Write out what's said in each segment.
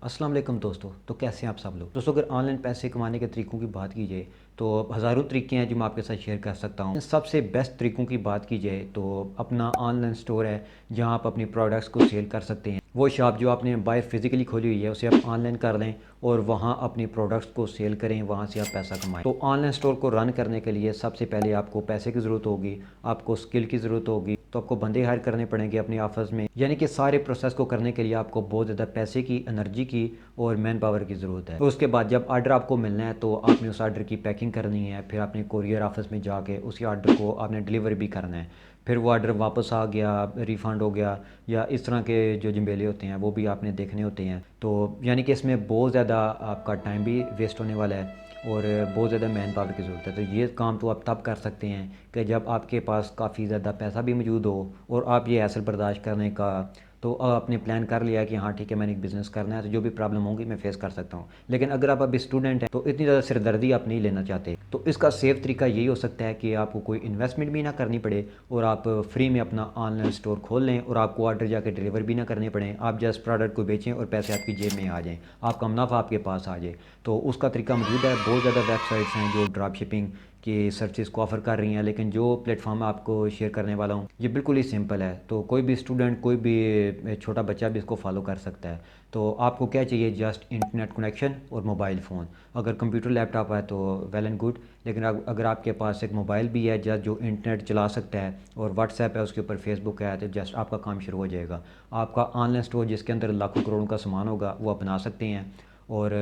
अस्सलाम वालेकुम दोस्तों। तो कैसे हैं आप सब लोग। दोस्तों, अगर ऑनलाइन पैसे कमाने के तरीक़ों की बात की जाए तो हज़ारों तरीके हैं जो मैं आपके साथ शेयर कर सकता हूँ। सबसे बेस्ट तरीक़ों की बात की जाए तो अपना ऑनलाइन स्टोर है जहाँ आप अपनी प्रोडक्ट्स को सेल कर सकते हैं। वो शॉप जो आपने बाहर फिज़िकली खोली हुई है उसे आप ऑनलाइन कर लें और वहाँ अपनी प्रोडक्ट्स को सेल करें, वहाँ से आप पैसा कमाएं। तो ऑनलाइन स्टोर को रन करने के लिए सबसे पहले आपको पैसे की ज़रूरत होगी, आपको स्किल की ज़रूरत होगी। तो आपको बंदे हायर करने पड़ेंगे अपने ऑफिस में, यानी कि सारे प्रोसेस को करने के लिए आपको बहुत ज़्यादा पैसे की, एनर्जी की और मैन पावर की ज़रूरत है। तो उसके बाद जब आर्डर आपको मिलना है तो आपने उस आर्डर की पैकिंग करनी है, फिर आपने कोरियर ऑफिस में जाके उसी आर्डर को आपने डिलीवर भी करना है। फिर वो आर्डर वापस आ गया, रिफ़ंड हो गया या इस तरह के जो झमेले होते हैं वो भी आपने देखने होते हैं। तो यानी कि इसमें बहुत ज़्यादा आपका टाइम भी वेस्ट होने वाला है और बहुत ज़्यादा मैन पावर की ज़रूरत है। तो ये काम तो आप तब कर सकते हैं कि जब आपके पास काफ़ी ज़्यादा पैसा भी मौजूद हो और आप ये हैसल बर्दाश्त करने का तो आपने प्लान कर लिया कि हाँ ठीक है, मैंने एक बिज़नेस करना है तो जो भी प्रॉब्लम होगी मैं फेस कर सकता हूँ। लेकिन अगर आप अभी स्टूडेंट हैं तो इतनी ज़्यादा सिरदर्दी आप नहीं लेना चाहते, तो इसका सेफ तरीका यही हो सकता है कि आपको कोई इन्वेस्टमेंट भी ना करनी पड़े और आप फ्री में अपना ऑनलाइन स्टोर खोल लें और आपको ऑर्डर जाकर डिलीवर भी ना करने पड़े। आप जस्ट प्रोडक्ट को बेचें और पैसे आपकी जेब में आ जाएँ, आपका मुनाफा आपके पास आ जाए। तो उसका तरीका मौजूद है। बहुत ज़्यादा वेबसाइट्स हैं जो ड्रॉप शिपिंग की सर्विसेज को ऑफ़र कर रही हैं, लेकिन जो प्लेटफॉर्म आपको शेयर करने वाला हूँ ये बिल्कुल ही सिंपल है। तो कोई भी स्टूडेंट, कोई भी छोटा बच्चा भी इसको फॉलो कर सकता है। तो आपको क्या चाहिए, जस्ट इंटरनेट कनेक्शन और मोबाइल फ़ोन। अगर कंप्यूटर लैपटॉप है तो वेल एंड गुड, लेकिन अगर आपके पास एक मोबाइल भी है जस्ट जो इंटरनेट चला सकता है और व्हाट्सएप है, उसके ऊपर फेसबुक है, तो जस्ट आपका काम शुरू हो जाएगा। आपका ऑनलाइन स्टोर जिसके अंदर लाखों करोड़ों का सामान होगा वो आप बना सकते हैं। और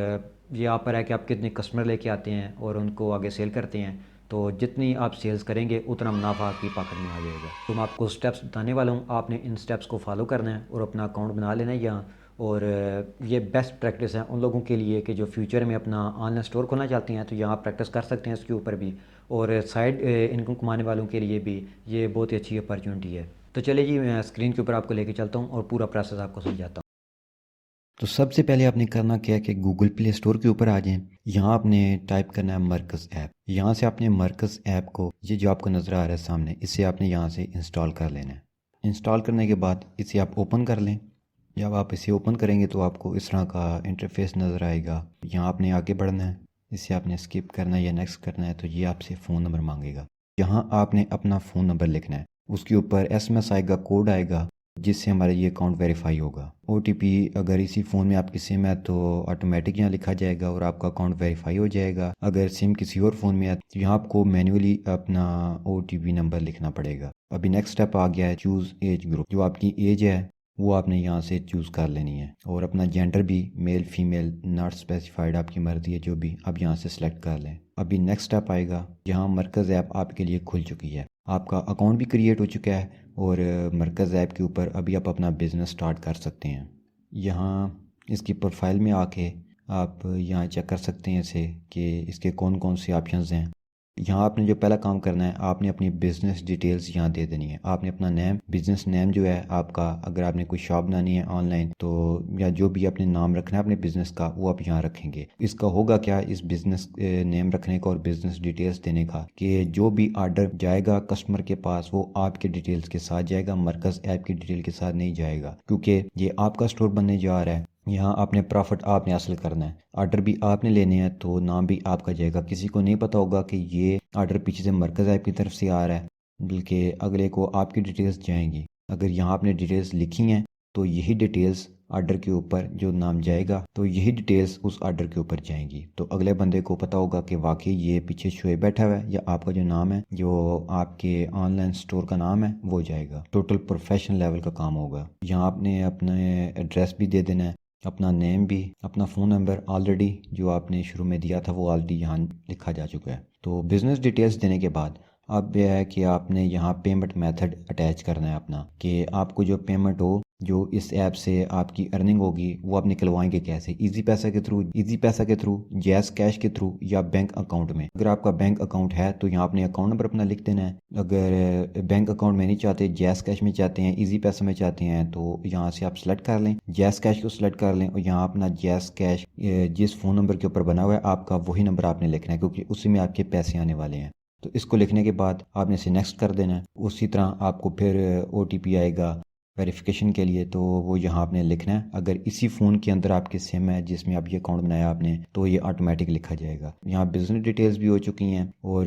ये आप पर है कि आप कितने कस्टमर लेके आते हैं और उनको आगे सेल करते हैं। तो जितनी आप सेल्स करेंगे उतना मुनाफा आपकी पॉकेट में आ जाएगा। तो मैं आपको स्टेप्स बताने वाला हूँ, आपने इन स्टेप्स को फॉलो करना है और अपना अकाउंट बना लेना है यहाँ। और ये बेस्ट प्रैक्टिस है उन लोगों के लिए कि जो फ्यूचर में अपना ऑनलाइन स्टोर खोलना चाहते हैं, तो यहाँ प्रैक्टिस कर सकते हैं इसके ऊपर भी। और साइड इनकम कमाने वालों के लिए भी ये बहुत ही अच्छी अपॉर्चुनिटी है। तो चलिए जी, मैं स्क्रीन के ऊपर आपको लेके चलता हूँ और पूरा प्रोसेस आपको समझाता हूँ। तो सबसे पहले आपने करना क्या है कि गूगल प्ले स्टोर के ऊपर आ जाएं। यहाँ आपने टाइप करना है मरकज़ ऐप। यहाँ से आपने मरकज़ ऐप को, ये जो आपको नज़र आ रहा है सामने, इसे आपने यहाँ से इंस्टॉल कर लेना है। इंस्टॉल करने के बाद इसे आप ओपन कर लें। जब आप इसे ओपन करेंगे तो आपको इस तरह का इंटरफेस नज़र आएगा। यहाँ आपने आगे बढ़ना है, इसे आपने स्किप करना है या नेक्स्ट करना है। तो ये आपसे फ़ोन नंबर मांगेगा। यहाँ आपने अपना फ़ोन नंबर लिखना है, उसके ऊपर SMS आएगा, कोड आएगा, जिससे हमारा ये अकाउंट वेरीफाई होगा। OTP अगर इसी फ़ोन में आपकी सिम है तो ऑटोमेटिक यहाँ लिखा जाएगा और आपका अकाउंट वेरीफाई हो जाएगा। अगर सिम किसी और फ़ोन में है तो यहाँ आपको मैन्युअली अपना OTP नंबर लिखना पड़ेगा। अभी नेक्स्ट स्टेप आ गया है चूज़ एज ग्रुप। जो आपकी एज है वो आपने यहाँ से चूज़ कर लेनी है और अपना जेंडर भी मेल फीमेल नॉट स्पेसिफाइड, आपकी मर्ज़ी है जो भी, आप यहाँ से सिलेक्ट कर लें। अभी नेक्स्ट स्टेप आएगा, यहाँ मरकज़ ऐप आपके लिए खुल चुकी है, आपका अकाउंट भी क्रिएट हो चुका है और मरकज़ ऐप के ऊपर अभी आप अपना बिज़नेस स्टार्ट कर सकते हैं। यहाँ इसकी प्रोफाइल में आके आप यहाँ चेक कर सकते हैं इसे कि इसके कौन कौन से ऑप्शंस हैं। यहाँ आपने जो पहला काम करना है, आपने अपनी बिज़नेस डिटेल्स यहाँ दे देनी है। आपने अपना नेम, बिज़नेस नेम जो है आपका, अगर आपने कोई शॉप बनानी है ऑनलाइन तो, या जो भी आपने नाम रखना है अपने बिज़नेस का, वो आप यहाँ रखेंगे। इसका होगा क्या, इस बिज़नेस नेम रखने का और बिज़नेस डिटेल्स देने का, कि जो भी ऑर्डर जाएगा कस्टमर के पास वो आपके डिटेल्स के साथ जाएगा, मरकज़ ऐप की डिटेल के साथ नहीं जाएगा, क्योंकि ये आपका स्टोर बनने जा रहा है। यहाँ आपने प्रॉफिट आपने हासिल करना है, ऑर्डर भी आपने लेने हैं तो नाम भी आपका जाएगा। किसी को नहीं पता होगा कि ये ऑर्डर पीछे से मरकज़ ऐप की तरफ से आ रहा है, बल्कि अगले को आपकी डिटेल्स जाएंगी। अगर यहाँ आपने डिटेल्स लिखी हैं तो यही डिटेल्स ऑर्डर के ऊपर जो नाम जाएगा, तो यही डिटेल्स उस ऑर्डर के ऊपर जाएंगी। तो अगले बंदे को पता होगा कि वाकई ये पीछे शोएब बैठा हुआ है, या आपका जो नाम है, जो आपके ऑनलाइन स्टोर का नाम है, वो जाएगा। टोटल प्रोफेशनल लेवल का काम होगा। यहाँ आपने अपने एड्रेस भी दे देना है, अपना नेम भी, अपना फ़ोन नंबर ऑलरेडी जो आपने शुरू में दिया था वो ऑलरेडी यहाँ लिखा जा चुका है। तो बिज़नेस डिटेल्स देने के बाद अब यह है कि आपने यहाँ पेमेंट मेथड अटैच करना है अपना, कि आपको जो पेमेंट हो, जो इस ऐप से आपकी अर्निंग होगी, वो आप निकलवाएंगे कैसे, इजी पैसा के थ्रू, जैस कैश के थ्रू, या बैंक अकाउंट में। अगर आपका बैंक अकाउंट है तो यहाँ आपने अकाउंट नंबर अपना लिख देना है। अगर बैंक अकाउंट में नहीं चाहते, जैस कैश में चाहते हैं, इजी पैसा में चाहते हैं, तो यहाँ से आप सेलेक्ट कर लें, जैस कैश को सिलेक्ट कर लें और यहाँ अपना जैस कैश जिस फ़ोन नंबर के ऊपर बना हुआ है आपका, वही नंबर आपने लिखना है, क्योंकि उसी में आपके पैसे आने वाले हैं। तो इसको लिखने के बाद आपने इसे नेक्स्ट कर देना है। उसी तरह आपको फिर OTP आएगा, वेरिफिकेशन के लिए, तो वो यहाँ आपने लिखना है। अगर इसी फ़ोन के अंदर आपकी सिम है जिसमें आप ये अकाउंट बनाया आपने, तो ये ऑटोमेटिक लिखा जाएगा। यहाँ बिजनेस डिटेल्स भी हो चुकी हैं और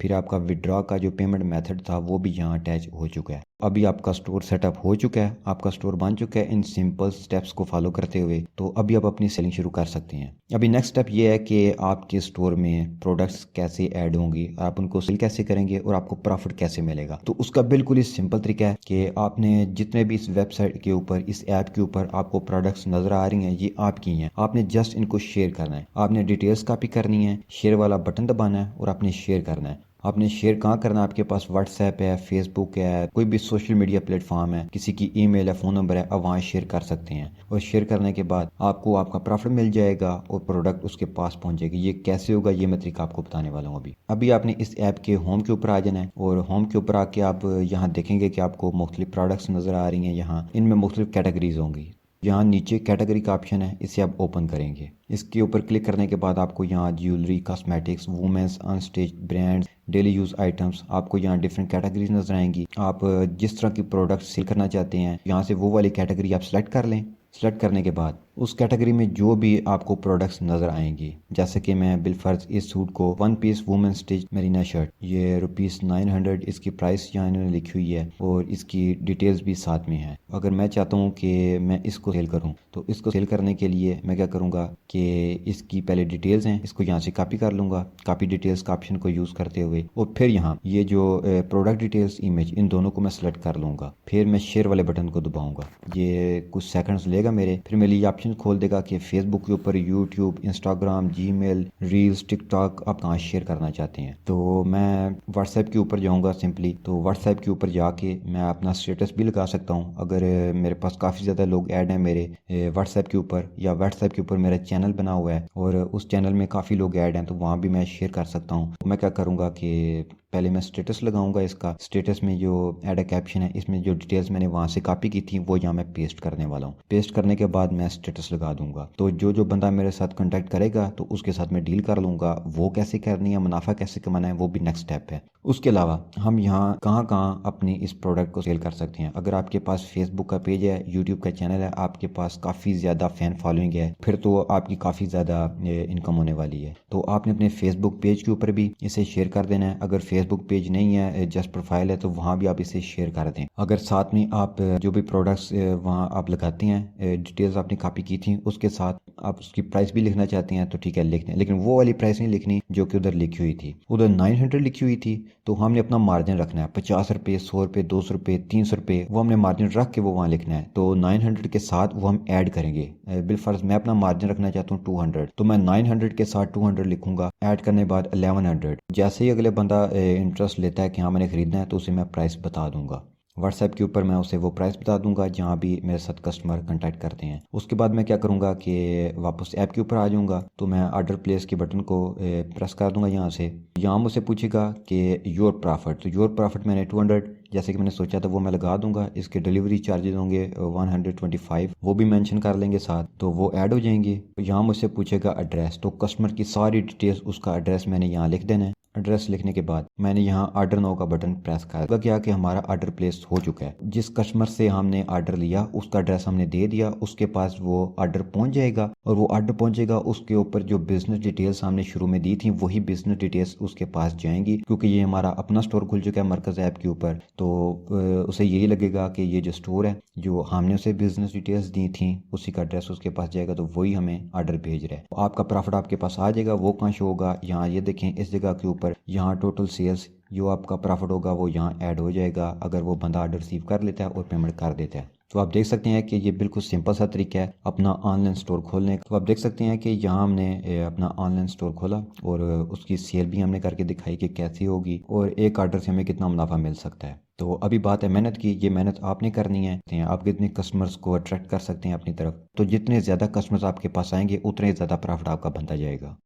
फिर आपका विड्रॉ का जो पेमेंट मेथड था वो भी यहाँ अटैच हो चुका है। अभी आपका स्टोर सेटअप हो चुका है, आपका स्टोर बन चुका है इन सिंपल स्टेप्स को फॉलो करते हुए। तो अभी आप अपनी सेलिंग शुरू कर सकते हैं। अभी नेक्स्ट स्टेप ये है कि आपके स्टोर में प्रोडक्ट्स कैसे ऐड होंगी, आप उनको सेल कैसे करेंगे और आपको प्रॉफिट कैसे मिलेगा। तो उसका बिल्कुल ही सिंपल तरीका है कि आपने जितने भी इस वेबसाइट के ऊपर, इस ऐप के ऊपर आपको प्रोडक्ट्स नजर आ रही हैं, ये आपकी हैं। आपने जस्ट इनको शेयर करना है। आपने डिटेल्स कॉपी करनी है, शेयर वाला बटन दबाना है और आपने शेयर करना है। आपने शेयर कहाँ करना है? आपके पास व्हाट्सएप है, फेसबुक है, कोई भी सोशल मीडिया प्लेटफॉर्म है, किसी की ईमेल है, फ़ोन नंबर है, आप वहाँ शेयर कर सकते हैं। और शेयर करने के बाद आपको आपका प्रॉफिट मिल जाएगा और प्रोडक्ट उसके पास पहुँच जाएगी। ये कैसे होगा ये मैं तरीका आपको बताने वाला हूँ। अभी अभी आपने इस ऐप के होम के ऊपर आ जाना है और होम के ऊपर आके आप यहाँ देखेंगे कि आपको मुख्तलिफ प्रोडक्ट्स नज़र आ रही हैं। यहाँ इनमें मुख्तलिफ कैटेगरीज होंगी। यहाँ नीचे कैटेगरी का ऑप्शन है, इसे आप ओपन करेंगे। इसके ऊपर क्लिक करने के बाद आपको यहाँ jewellery, cosmetics, women's, unstitch brands, daily use items, आपको यहाँ डिफरेंट कैटेगरीज नजर आएंगी। आप जिस तरह की प्रोडक्ट सेल करना चाहते हैं यहाँ से वो वाली कैटेगरी आप सेलेक्ट कर लें। सेलेक्ट करने के बाद उस कैटेगरी में जो भी आपको प्रोडक्ट्स नज़र आएंगी, जैसे कि मैं बिलफर्ज इस सूट को one piece women stitch Marina shirt, ये ₹900 इसकी प्राइस यहाँ इन्होंने लिखी हुई है और इसकी डिटेल्स भी साथ में है। अगर मैं चाहता हूँ कि मैं इसको सेल करूँ तो इसको सेल करने के लिए मैं क्या करूँगा कि इसकी पहले डिटेल्स हैं, इसको यहाँ से कॉपी कर लूँगा, कॉपी डिटेल्स का ऑप्शन को यूज़ करते हुए, और फिर यहाँ ये जो प्रोडक्ट डिटेल्स, इमेज, इन दोनों को मैं सेलेक्ट कर लूँगा। फिर मैं शेयर वाले बटन को दबाऊँगा। ये कुछ सेकंड्स लेगा मेरे, फिर मेरे लिए ऑप्शन खोल देगा कि फेसबुक के ऊपर, YouTube, Instagram, Gmail, reels, TikTok आप कहाँ शेयर करना चाहते हैं। तो मैं व्हाट्सएप के ऊपर जाऊँगा सिंपली। तो व्हाट्सएप के ऊपर जाके मैं अपना स्टेटस भी लगा सकता हूँ। अगर मेरे पास काफ़ी ज़्यादा लोग ऐड हैं मेरे व्हाट्सएप के ऊपर, या व्हाट्सएप के ऊपर मेरा चैनल बना हुआ है और उस चैनल में काफ़ी लोग ऐड हैं, तो वहाँ भी मैं शेयर कर सकता हूँ। तो मैं क्या करूँगा कि पहले मैं स्टेटस लगाऊंगा। इसका स्टेटस में जो ऐड कैप्शन है, इसमें जो डिटेल्स मैंने वहाँ से कॉपी की थी वो यहाँ मैं पेस्ट करने वाला हूँ। पेस्ट करने के बाद मैं स्टेटस लगा दूंगा। तो जो जो बंदा मेरे साथ कांटेक्ट करेगा तो उसके साथ मैं डील कर लूँगा। वो कैसे करनी है, मुनाफा कैसे कमाना है, वो भी नेक्स्ट स्टेप है। उसके अलावा हम यहाँ कहाँ कहाँ अपनी इस प्रोडक्ट को सेल कर सकते हैं। अगर आपके पास फेसबुक का पेज है, यूट्यूब का चैनल है, आपके पास काफ़ी ज़्यादा फ़ैन फॉलोइंग है, फिर तो आपकी काफ़ी ज़्यादा इनकम होने वाली है। तो आपने अपने फेसबुक पेज के ऊपर भी इसे शेयर कर देना है। अगर फेसबुक पेज नहीं है, जस्ट प्रोफाइल है, तो वहाँ भी आप इसे शेयर कर दें। अगर साथ में आप जो भी प्रोडक्ट्स वहाँ आप लगाते हैं, डिटेल्स आपने कॉपी की थी, उसके साथ आप उसकी प्राइस भी लिखना चाहते हैं तो ठीक है, लिख दें। लेकिन वो वाली प्राइस नहीं लिखनी जो कि उधर लिखी हुई थी। उधर 900 लिखी हुई थी, तो हमने अपना मार्जिन रखना है। 50 रुपये, 100 रुपये, 200 रुपये, 300 रुपये, वो हमने मार्जिन रख के वो वहाँ लिखना है। तो 900 के साथ वो हम ऐड करेंगे। बिलफर्ज मैं अपना मार्जिन रखना चाहता हूँ 200, तो मैं 900 के साथ 200 लिखूंगा। ऐड करने के बाद 1100। जैसे ही अगले बंदा इंटरेस्ट लेता है कि हाँ मैंने खरीदना है, तो उसे मैं प्राइस बता दूंगा। व्हाट्सएप के ऊपर मैं उसे वो प्राइस बता दूंगा जहाँ भी मेरे साथ कस्टमर कांटेक्ट करते हैं। उसके बाद मैं क्या करूँगा कि वापस ऐप के ऊपर आ जाऊँगा। तो मैं ऑर्डर प्लेस के बटन को प्रेस कर दूंगा यहाँ से। यहाँ मुझसे पूछेगा कि योर प्रॉफिट, तो योर प्रॉफिट मैंने 200 जैसे कि मैंने सोचा था वो मैं लगा दूंगा। इसके डिलीवरी चार्जेस होंगे 125, वो भी मेंशन कर लेंगे साथ, तो वो ऐड हो जाएंगे। यहाँ मुझसे पूछेगा एड्रेस, तो कस्टमर की सारी डिटेल्स, उसका एड्रेस मैंने यहाँ लिख देना है। एड्रेस लिखने के बाद मैंने यहाँ ऑर्डर नाउ का बटन प्रेस कर दिया कि हमारा ऑर्डर प्लेस हो चुका है। जिस कस्टमर से हमने ऑर्डर लिया उसका एड्रेस हमने दे दिया, उसके पास वो ऑर्डर पहुंच जाएगा। और वो ऑर्डर पहुंचेगा, उसके ऊपर जो बिजनेस डिटेल्स हमने शुरू में दी थी वही बिजनेस डिटेल्स उसके पास जाएंगी, क्योंकि ये हमारा अपना स्टोर खुल चुका है मरकज़ ऐप के ऊपर। तो उसे यही लगेगा कि ये जो स्टोर है, जो हमने उसे बिजनेस डिटेल्स दी थी, उसी का एड्रेस उसके पास जाएगा, तो वही हमें ऑर्डर भेज रहा है। तो आपका प्रॉफिट आपके पास आ जाएगा। वो कहाँ शो होगा? यहाँ ये देखें, इस जगह के ऊपर यहाँ टोटल सेल्स, जो आपका प्रॉफिट होगा वो यहाँ ऐड हो जाएगा अगर वो बंदा ऑर्डर रिसीव कर लेता है और पेमेंट कर देता है। तो आप देख सकते हैं कि ये बिल्कुल सिंपल सा तरीका है अपना ऑनलाइन स्टोर खोलने का। तो आप देख सकते हैं कि यहाँ हमने अपना ऑनलाइन स्टोर खोला और उसकी सेल भी हमने करके दिखाई कि कैसी होगी और एक ऑर्डर से हमें कितना मुनाफा मिल सकता है। तो अभी बात है मेहनत की। ये मेहनत आपने करनी है। आप कितने कस्टमर्स को अट्रैक्ट कर सकते हैं अपनी तरफ। तो जितने ज़्यादा कस्टमर्स आपके पास आएंगे उतने ज़्यादा प्रॉफिट आपका बनता जाएगा।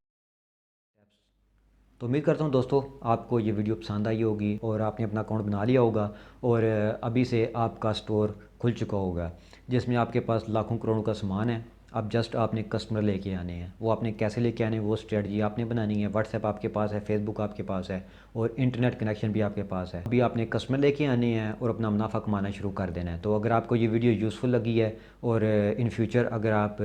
तो उम्मीद करता हूँ दोस्तों आपको ये वीडियो पसंद आई होगी और आपने अपना अकाउंट बना लिया होगा और अभी से आपका स्टोर खुल चुका होगा, जिसमें आपके पास लाखों करोड़ों का सामान है अब जस्ट आपने कस्टमर लेके आने हैं, वो आपने कैसे लेके आने हैं वो स्ट्रेटजी आपने बनानी है। व्हाट्सएप आपके पास है, फेसबुक आपके पास है और इंटरनेट कनेक्शन भी आपके पास है। अभी आपने कस्टमर लेके आने हैं और अपना मुनाफा कमाना शुरू कर देना है। तो अगर आपको ये वीडियो यूज़फुल लगी है और इन फ्यूचर अगर आप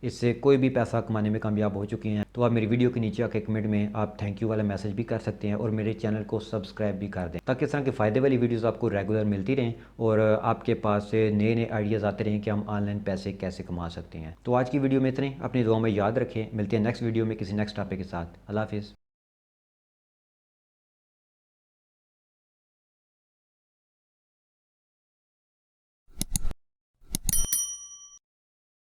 इससे कोई भी पैसा कमाने में कामयाब हो चुके हैं तो आप मेरी वीडियो के नीचे आके कमेंट में आप थैंक यू वाला मैसेज भी कर सकते हैं और मेरे चैनल को सब्सक्राइब भी कर दें, ताकि इस तरह के फ़ायदे वाली वीडियोज़ आपको रेगुलर मिलती रहें और आपके पास से नए नए आइडियाज़ आते रहें कि हम ऑनलाइन पैसे कैसे कमा सकते हैं। तो आज की वीडियो में इतने, अपनी दुआ में याद रखें। मिलते हैं नेक्स्ट वीडियो में किसी नेक्स्ट टॉपिक के साथ। अल्लाह हाफिज़।